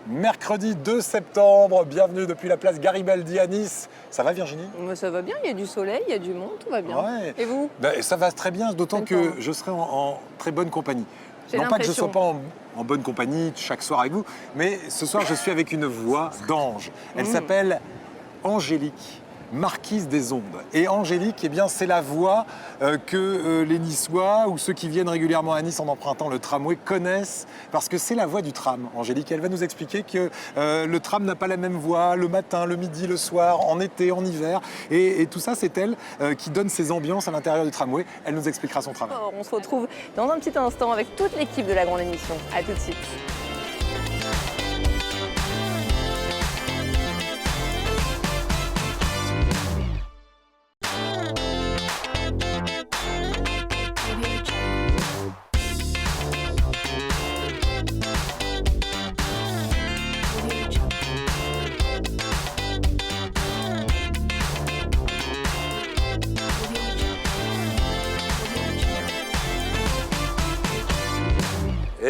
Mercredi 2 septembre, bienvenue depuis la place Garibaldi à Nice. Ça va Virginie? Ça va bien, il y a du soleil, il y a du monde, tout va bien. Ouais. Et vous? Ça va très bien, d'autant que je serai en très bonne compagnie. J'ai Non pas que je ne sois l'impression. pas en bonne compagnie chaque soir avec vous, mais ce soir je suis avec une voix d'ange. Elle s'appelle Angélique, marquise des ondes. Et Angélique, eh bien, c'est la voix que les Niçois ou ceux qui viennent régulièrement à Nice en empruntant le tramway connaissent, parce que c'est la voix du tram. Angélique, elle va nous expliquer que le tram n'a pas la même voix le matin, le midi, le soir, en été, en hiver. Et tout ça, c'est elle qui donne ces ambiances à l'intérieur du tramway. Elle nous expliquera son travail. On se retrouve dans un petit instant avec toute l'équipe de la grande émission. A tout de suite.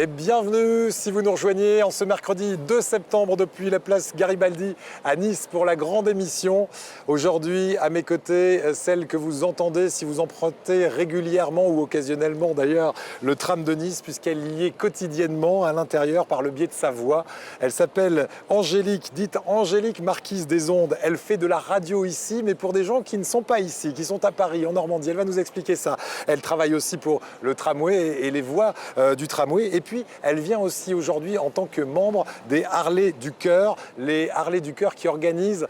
Et bienvenue si vous nous rejoignez en ce mercredi 2 septembre depuis la place Garibaldi à Nice pour la grande émission. Aujourd'hui, à mes côtés, celle que vous entendez si vous empruntez régulièrement ou occasionnellement d'ailleurs le tram de Nice, puisqu'elle y est quotidiennement à l'intérieur par le biais de sa voix. Elle s'appelle Angélique, dite Angélique Marquise des Ondes. Elle fait de la radio ici, mais pour des gens qui ne sont pas ici, qui sont à Paris, en Normandie. Elle va nous expliquer ça. Elle travaille aussi pour le tramway et les voies du tramway. Et puis, elle vient aussi aujourd'hui en tant que membre des Harley du Cœur, les Harley du Cœur qui organisent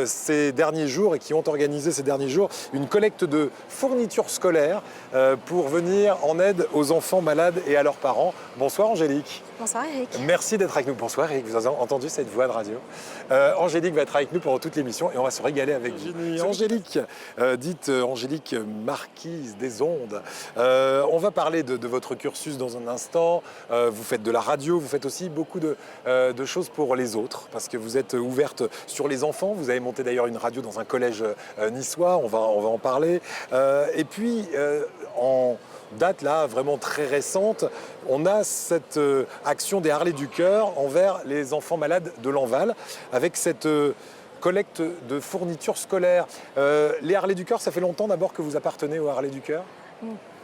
ces derniers jours et qui ont organisé ces derniers jours une collecte de fournitures scolaires pour venir en aide aux enfants malades et à leurs parents. Bonsoir Angélique. Bonsoir Eric. Merci d'être avec nous. Bonsoir Eric, vous avez entendu cette voix de radio. Angélique va être avec nous pendant toute l'émission et on va se régaler avec vous. Angélique, dite Angélique Marquise des Ondes. On va parler de votre cursus dans un instant. Vous faites de la radio, vous faites aussi beaucoup de choses pour les autres parce que vous êtes ouverte sur les enfants. Vous avez monté d'ailleurs une radio dans un collège niçois, on va en parler. Et puis, en date là vraiment très récente, on a cette action des Harley du Cœur envers les enfants malades de Lanval avec cette collecte de fournitures scolaires. Les Harley du Cœur, ça fait longtemps d'abord que vous appartenez aux Harley du Cœur?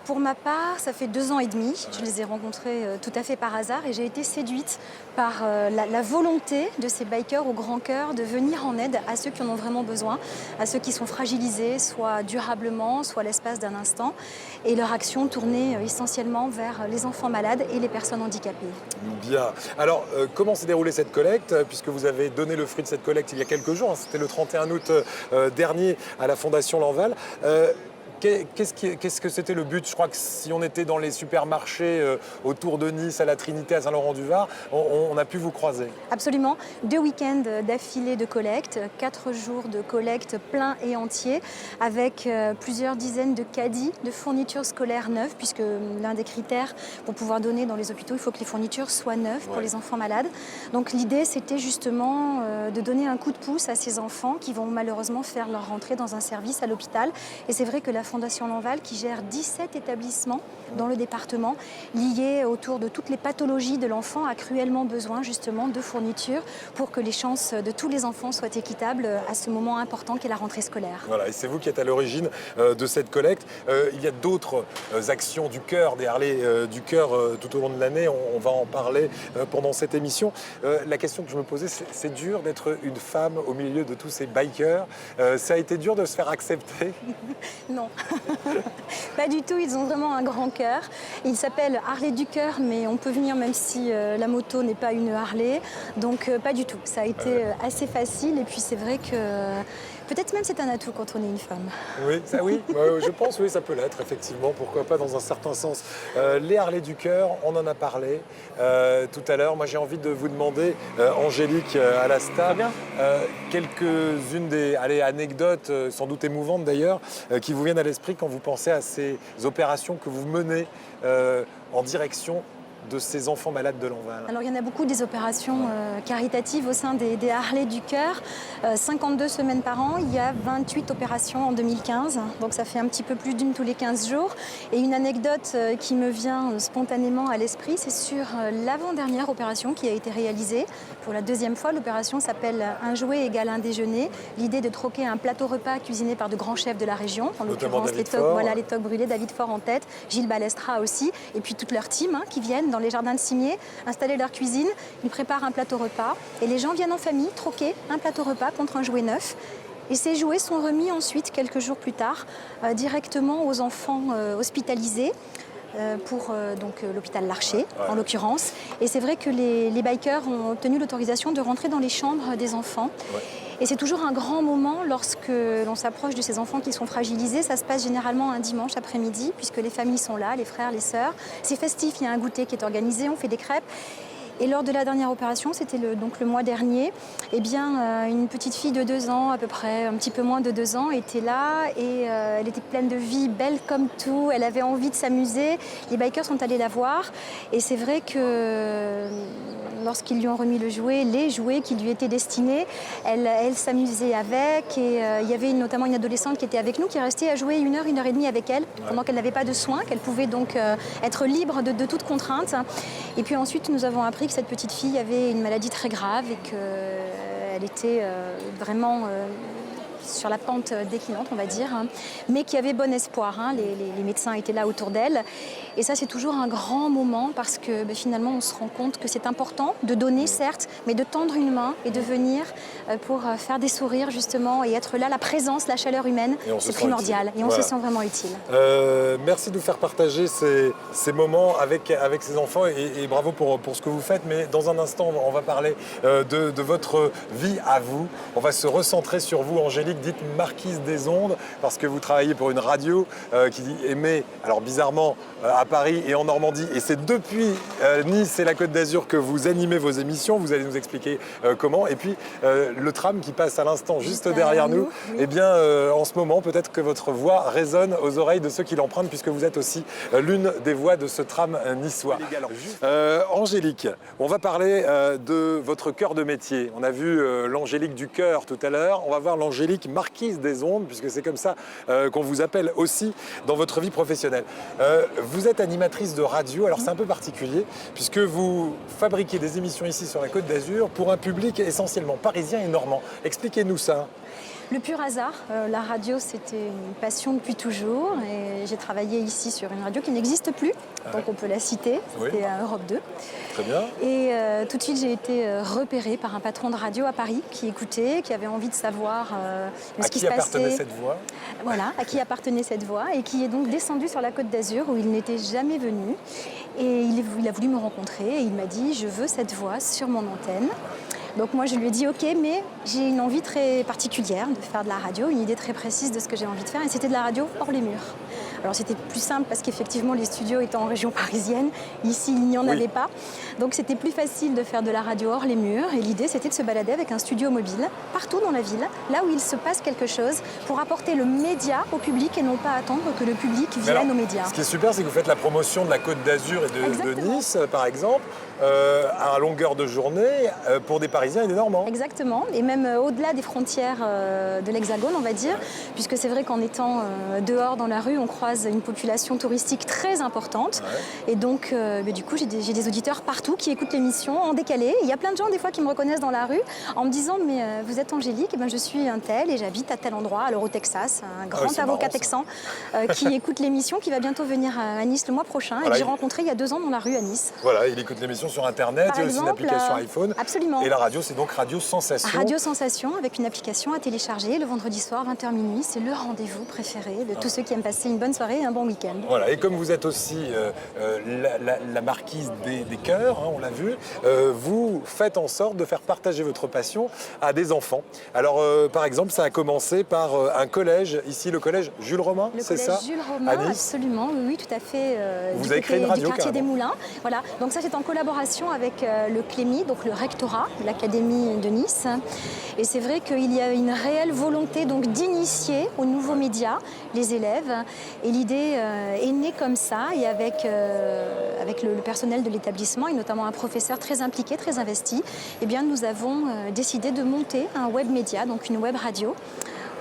Pour ma part, ça fait 2 ans et demi. Je les ai rencontrés tout à fait par hasard et j'ai été séduite par la volonté de ces bikers au grand cœur de venir en aide à ceux qui en ont vraiment besoin, à ceux qui sont fragilisés, soit durablement, soit l'espace d'un instant. Et leur action tournée essentiellement vers les enfants malades et les personnes handicapées. Bien. Alors, comment s'est déroulée cette collecte? Puisque vous avez donné le fruit de cette collecte il y a quelques jours, hein, c'était le 31 août dernier à la Fondation Lanval. Qu'est-ce que c'était le but? Je crois que si on était dans les supermarchés autour de Nice, à la Trinité, à Saint-Laurent-du-Var, on a pu vous croiser. Absolument. 2 week-ends d'affilée de collecte, 4 jours de collecte plein et entier, avec plusieurs dizaines de caddies de fournitures scolaires neuves, puisque l'un des critères pour pouvoir donner dans les hôpitaux, il faut que les fournitures soient neuves pour les enfants malades. Donc l'idée, c'était justement de donner un coup de pouce à ces enfants qui vont malheureusement faire leur rentrée dans un service à l'hôpital. Et c'est vrai que la Fondation Lanval, qui gère 17 établissements dans le département, liés autour de toutes les pathologies de l'enfant, a cruellement besoin justement de fournitures pour que les chances de tous les enfants soient équitables à ce moment important qu'est la rentrée scolaire. Voilà, et c'est vous qui êtes à l'origine de cette collecte. Il y a d'autres actions du cœur, des Harley du Cœur tout au long de l'année. On va en parler pendant cette émission. La question que je me posais, c'est dur d'être une femme au milieu de tous ces bikers. Ça a été dur de se faire accepter? Non, pas du tout. Ils ont vraiment un grand cœur. Ils s'appellent Harley du Cœur, mais on peut venir même si la moto n'est pas une Harley. Donc pas du tout. Ça a été assez facile. Et puis c'est vrai que peut-être même c'est un atout quand on est une femme. Oui, je pense oui, ça peut l'être, effectivement. Pourquoi pas dans un certain sens. Les Harley du Cœur, on en a parlé tout à l'heure. Moi, j'ai envie de vous demander, Angélique Alasta, quelques-unes des anecdotes, sans doute émouvantes d'ailleurs, qui vous viennent à l'esprit quand vous pensez à ces opérations que vous menez en direction de ces enfants malades de Lanval? Alors il y en a beaucoup des opérations caritatives au sein des Harley du Cœur. 52 semaines par an, il y a 28 opérations en 2015. Donc ça fait un petit peu plus d'une tous les 15 jours. Et une anecdote qui me vient spontanément à l'esprit, c'est sur l'avant-dernière opération qui a été réalisée pour la deuxième fois. L'opération s'appelle Un jouet égale un déjeuner. L'idée de troquer un plateau repas cuisiné par de grands chefs de la région, en l'occurrence les Toques Brûlés, David Faure en tête, Gilles Balestra aussi, et puis toute leur team qui viennent dans les jardins de Cimier, installer leur cuisine, ils préparent un plateau repas et les gens viennent en famille troquer un plateau repas contre un jouet neuf. Et ces jouets sont remis ensuite, quelques jours plus tard, directement aux enfants hospitalisés. Pour l'hôpital Larcher, en l'occurrence. Et c'est vrai que les bikers ont obtenu l'autorisation de rentrer dans les chambres des enfants. Ouais. Et c'est toujours un grand moment lorsque l'on s'approche de ces enfants qui sont fragilisés. Ça se passe généralement un dimanche après-midi, puisque les familles sont là, les frères, les sœurs. C'est festif, il y a un goûter qui est organisé, on fait des crêpes. Et lors de la dernière opération, c'était le mois dernier, eh bien, une petite fille de 2 ans, à peu près, un petit peu moins de 2 ans, était là et elle était pleine de vie, belle comme tout, elle avait envie de s'amuser. Les bikers sont allés la voir et c'est vrai que lorsqu'ils lui ont remis le jouet, les jouets qui lui étaient destinés, elle s'amusait avec et il y avait notamment une adolescente qui était avec nous, qui est restée à jouer 1 heure, 1 heure et demie avec elle, pendant qu'elle n'avait pas de soins, qu'elle pouvait donc être libre de toute contrainte. Et puis ensuite, nous avons appris que cette petite fille avait une maladie très grave et qu'elle était vraiment sur la pente déclinante, on va dire, mais qui avait bon espoir. Les médecins étaient là autour d'elle. Et ça, c'est toujours un grand moment parce que finalement, on se rend compte que c'est important de donner, certes, mais de tendre une main et de venir pour faire des sourires, justement, et être là, la présence, la chaleur humaine, c'est primordial. Et on se sent vraiment utile. Merci de nous faire partager ces moments avec ces enfants et bravo pour ce que vous faites. Mais dans un instant, on va parler de votre vie à vous. On va se recentrer sur vous, Angélique, dite Marquise des Ondes, parce que vous travaillez pour une radio qui émet, alors bizarrement, à Paris et en Normandie. Et c'est depuis Nice et la Côte d'Azur que vous animez vos émissions. Vous allez nous expliquer comment. Et puis, le tram qui passe à l'instant juste derrière nous, oui. Eh bien, en ce moment, peut-être que votre voix résonne aux oreilles de ceux qui l'empruntent, puisque vous êtes aussi l'une des voix de ce tram niçois. Angélique, on va parler de votre cœur de métier. On a vu l'Angélique du cœur tout à l'heure. On va voir l'Angélique Marquise des Ondes, puisque c'est comme ça qu'on vous appelle aussi dans votre vie professionnelle. Vous êtes animatrice de radio, alors c'est un peu particulier, puisque vous fabriquez des émissions ici sur la Côte d'Azur pour un public essentiellement parisien et normand. Expliquez-nous ça. Le pur hasard, la radio c'était une passion depuis toujours et j'ai travaillé ici sur une radio qui n'existe plus, donc on peut la citer, c'était à Europe 2. Très bien. Et tout de suite j'ai été repérée par un patron de radio à Paris qui écoutait, qui avait envie de savoir ce qui se passait. À qui appartenait cette voix ? Voilà, à qui appartenait cette voix et qui est donc descendu sur la Côte d'Azur où il n'était jamais venu. Et il a voulu me rencontrer et il m'a dit « je veux cette voix sur mon antenne ». Donc moi je lui ai dit ok, mais j'ai une envie très particulière de faire de la radio, une idée très précise de ce que j'ai envie de faire et c'était de la radio hors les murs. Alors c'était plus simple parce qu'effectivement les studios étaient en région parisienne, ici il n'y en avait pas. Donc c'était plus facile de faire de la radio hors les murs et l'idée c'était de se balader avec un studio mobile partout dans la ville, là où il se passe quelque chose pour apporter le média au public et non pas attendre que le public vienne aux médias. Ce qui est super c'est que vous faites la promotion de la Côte d'Azur et de Nice par exemple. À longueur de journée pour des Parisiens et des Normands. Exactement, et même au-delà des frontières de l'Hexagone, on va dire, puisque c'est vrai qu'en étant dehors dans la rue, on croise une population touristique très importante. Et donc, du coup, j'ai des auditeurs partout qui écoutent l'émission en décalé. Il y a plein de gens, des fois, qui me reconnaissent dans la rue en me disant « Mais vous êtes Angélique ?» Et ben, je suis un tel et j'habite à tel endroit, alors au Texas, un grand avocat texan qui écoute l'émission, qui va bientôt venir à Nice le mois prochain et que j'ai rencontré il y a 2 ans dans la rue à Nice. Voilà, il écoute l'émission sur Internet, il y a aussi une application iPhone. Absolument. Et la radio, c'est donc Radio Sensation. Radio Sensation, avec une application à télécharger le vendredi soir, 20h minuit. C'est le rendez-vous préféré de tous ceux qui aiment passer une bonne soirée et un bon week-end. Voilà, et comme vous êtes aussi la marquise des cœurs, on l'a vu, vous faites en sorte de faire partager votre passion à des enfants. Alors, par exemple, ça a commencé par un collège, ici le collège Jules Romain, c'est ça ? Le collège Jules Romain, à Nice. Absolument, oui, tout à fait. Vous avez créé une radio, du quartier carrément. des Moulins. Voilà, donc ça c'est en collaboration avec le Clémy, donc le rectorat, l'Académie de Nice. Et c'est vrai qu'il y a une réelle volonté donc d'initier aux nouveaux médias les élèves. Et l'idée est née comme ça, et avec le personnel de l'établissement, et notamment un professeur très impliqué, très investi, eh bien, nous avons décidé de monter un web média, donc une web radio,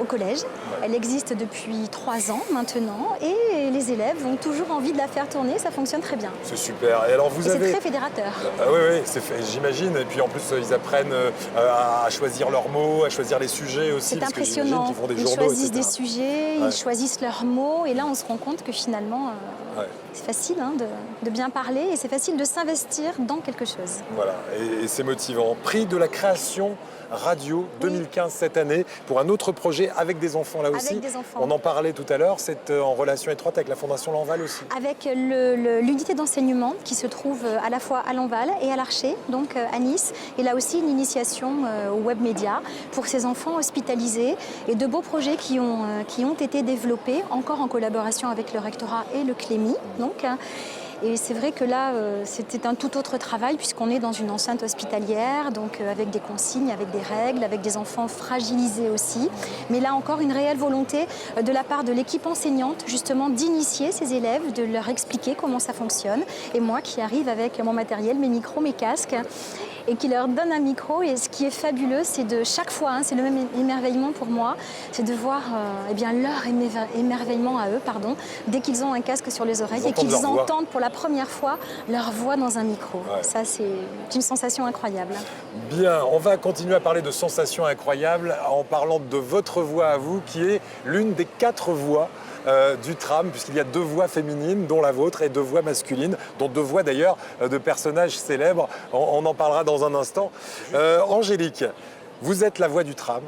au collège. Elle existe depuis 3 ans maintenant et les élèves ont toujours envie de la faire tourner, ça fonctionne très bien. C'est super. Et alors vous avez... C'est très fédérateur. Oui, j'imagine. Et puis en plus, ils apprennent à choisir leurs mots, à choisir les sujets aussi. C'est impressionnant. Qu'ils font des ils journaux, choisissent etc. des sujets, ils choisissent leurs mots. Et là, on se rend compte que finalement, c'est facile de bien parler et c'est facile de s'investir dans quelque chose. Voilà, et c'est motivant. Prix de la création radio 2015 cette année pour un autre projet avec des enfants là aussi. Avec des enfants. On en parlait tout à l'heure, c'est en relation étroite avec la Fondation Lanval aussi. Avec l'unité d'enseignement qui se trouve à la fois à Lanval et à l'Archer, donc à Nice. Et là aussi une initiation au web média pour ces enfants hospitalisés et de beaux projets qui ont été développés encore en collaboration avec le rectorat et le Clémy. Donc, et c'est vrai que là, c'était un tout autre travail puisqu'on est dans une enceinte hospitalière, donc avec des consignes, avec des règles, avec des enfants fragilisés aussi. Mais là encore, une réelle volonté de la part de l'équipe enseignante, justement, d'initier ces élèves, de leur expliquer comment ça fonctionne. Et moi qui arrive avec mon matériel, mes micros, mes casques, et qui leur donne un micro. Et ce qui est fabuleux, c'est de chaque fois, c'est le même émerveillement pour moi, c'est de voir leur émerveillement à eux, dès qu'ils ont un casque sur les oreilles et qu'ils entendent pour la première fois leur voix dans un micro. Ouais. Ça, c'est une sensation incroyable. Bien, on va continuer à parler de sensations incroyables en parlant de votre voix à vous, qui est l'une des 4 voix du tram, puisqu'il y a 2 voix féminines, dont la vôtre, et 2 voix masculines, dont 2 voix d'ailleurs de personnages célèbres. On en parlera dans un instant. Angélique, vous êtes la voix du tram.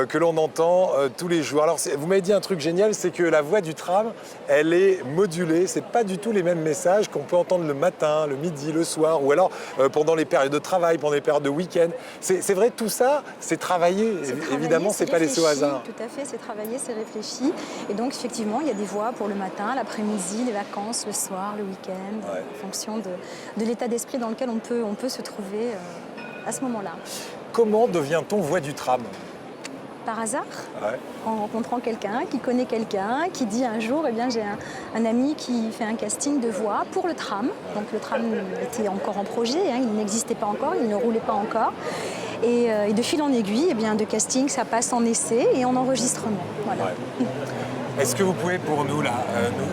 Que l'on entend tous les jours. Alors, vous m'avez dit un truc génial, c'est que la voix du tram, elle est modulée. C'est pas du tout les mêmes messages qu'on peut entendre le matin, le midi, le soir, ou alors pendant les périodes de travail, pendant les périodes de week-end. C'est vrai, tout ça, c'est travaillé. Évidemment, c'est pas laissé au hasard. Tout à fait, c'est travaillé, c'est réfléchi. Et donc, effectivement, il y a des voix pour le matin, l'après-midi, les vacances, le soir, le week-end, en fonction de l'état d'esprit dans lequel on peut se trouver à ce moment-là. Comment devient-on voix du tram ? Par hasard, en rencontrant quelqu'un, qui connaît quelqu'un, qui dit un jour, j'ai un ami qui fait un casting de voix pour le tram. Donc le tram était encore en projet, il n'existait pas encore, il ne roulait pas encore. Et de fil en aiguille, de casting, ça passe en essai et en enregistrement. Voilà. Ouais. Est-ce que vous pouvez pour nous, là,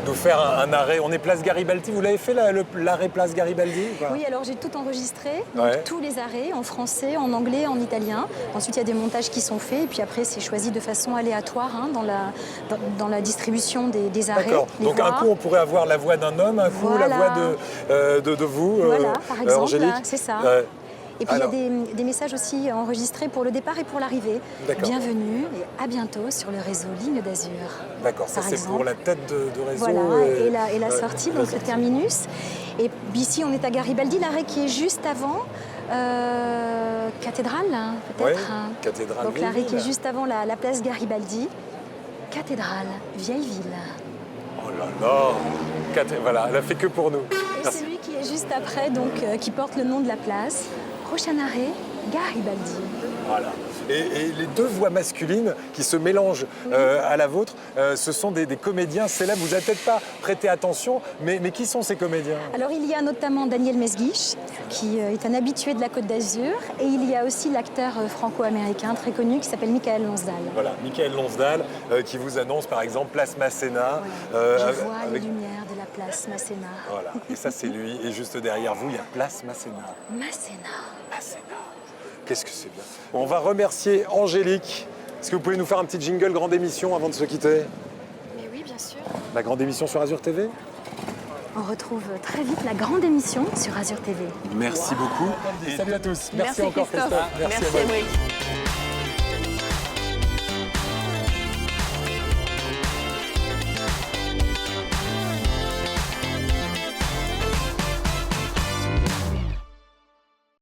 nous faire un arrêt? On est place Garibaldi, vous l'avez fait l'arrêt place Garibaldi ou pas? Oui, alors j'ai tout enregistré, donc tous les arrêts en français, en anglais, en italien. Ensuite, il y a des montages qui sont faits et puis après, c'est choisi de façon aléatoire dans la distribution des arrêts. D'accord, donc un coup, on pourrait avoir la voix d'un homme, un coup, la voix de vous, voilà, par exemple, Angélique. C'est ça. Et puis il y a des messages aussi enregistrés pour le départ et pour l'arrivée. Bienvenue et à bientôt sur le réseau Ligne d'Azur. D'accord, ça c'est pour la tête de réseau. Voilà, et la sortie, donc le terminus. Et ici on est à Garibaldi, l'arrêt qui est juste avant Cathédrale, peut-être. Oui, Cathédrale. Donc l'arrêt qui est juste avant la place Garibaldi. Cathédrale, vieille ville. Oh là là, voilà, elle a fait que pour nous. Et celui qui est juste après, donc qui porte le nom de la place. Prochain arrêt, Garibaldi. Voilà. Et les 2 voix masculines qui se mélangent à la vôtre, ce sont des comédiens célèbres. Vous n'avez peut-être pas prêté attention, mais qui sont ces comédiens? Alors il y a notamment Daniel Mesguich, qui est un habitué de la Côte d'Azur, et il y a aussi l'acteur franco-américain très connu qui s'appelle Michael Lonsdal. Voilà, Michael Lonsdal qui vous annonce par exemple Place Masséna. Voilà. Je vois les lumières de la place Masséna. Voilà, et ça c'est lui. Et juste derrière vous, il y a Place Masséna. Masséna. Qu'est-ce que c'est bien. On va remercier Angélique. Est-ce que vous pouvez nous faire un petit jingle grande émission avant de se quitter? Mais oui, bien sûr. La grande émission sur Azur TV? On retrouve très vite la grande émission sur Azur TV. Merci beaucoup. Et salut à tous. Merci encore Christophe. Christophe. Merci Émeric.